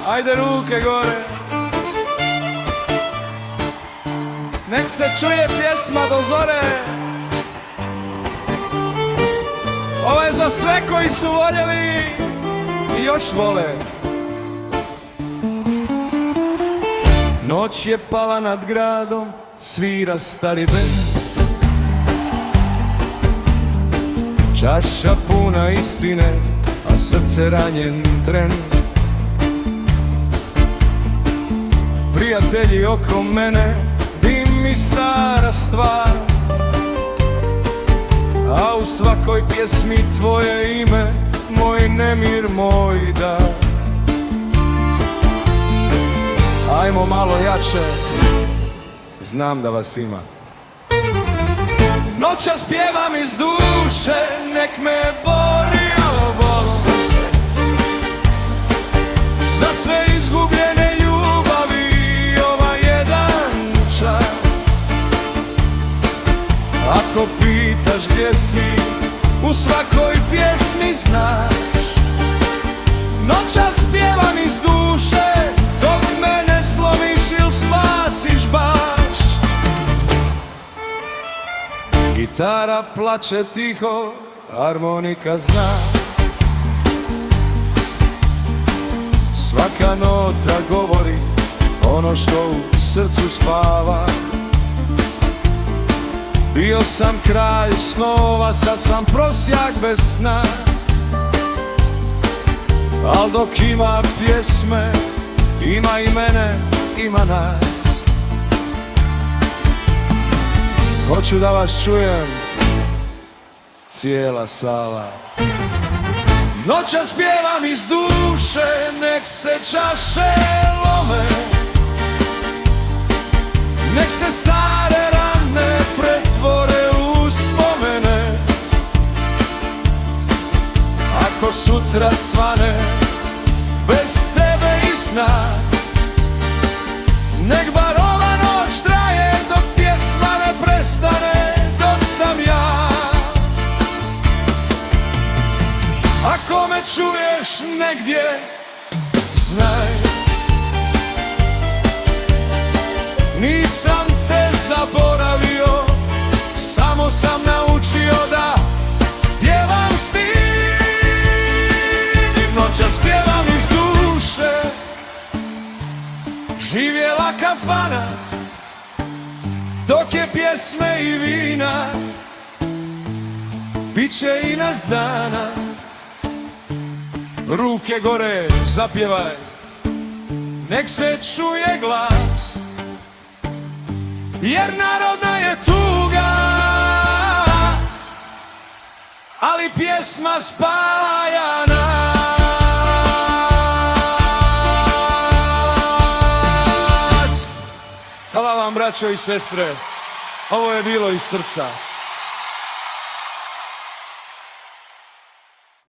Ajde ruke gore. Nek se čuje pjesma do zore. Ovo je za sve koji su voljeli i još vole. Noć je pala nad gradom, svira stari bend. Čaša puna istine, a srce ranjen tren. Prijatelji oko mene, dim i stara stvar, a u svakoj pjesmi tvoje ime, moj nemir, moj dar. Ajmo malo jače, znam da vas ima. Noćas pjevam iz duše, nek me borio bolo se za sve izgubljene ljubavi ovaj jedan čas. Ako pitaš gdje si, u svakoj pjesmi znaš. Noćas pjevam iz duše, dok me ne slomiš il spasiš baš. Gitara plače tiho, harmonika zna. Svaka nota govori ono što u srcu spava. Bio sam kralj snova, sad sam prosjak bez sna. Al dok ima pjesme, ima i mene, ima nas. Hoću da vas čujem, cijela sala. Noćas pjevam iz duše, nek se čaše lome, nek se stare rane pretvore u spomene. Ako sutra svane, bez tebe i sna, nek bar ova noć traje dok pjesma ne prestane, dok sam ja. Ako me čuješ negdje, znaj, nisam te zaboravio, samo sam naučio da pjevam s tim. Noćas pjevam iz duše, živjela kafana, dok je pjesme i vina, biće i nas dana. Ruke gore, zapjevaj, nek se čuje glas, jer narodna je tuga, ali pjesma spaja nas. Hvala vam, braćo i sestre, ovo je bilo iz srca.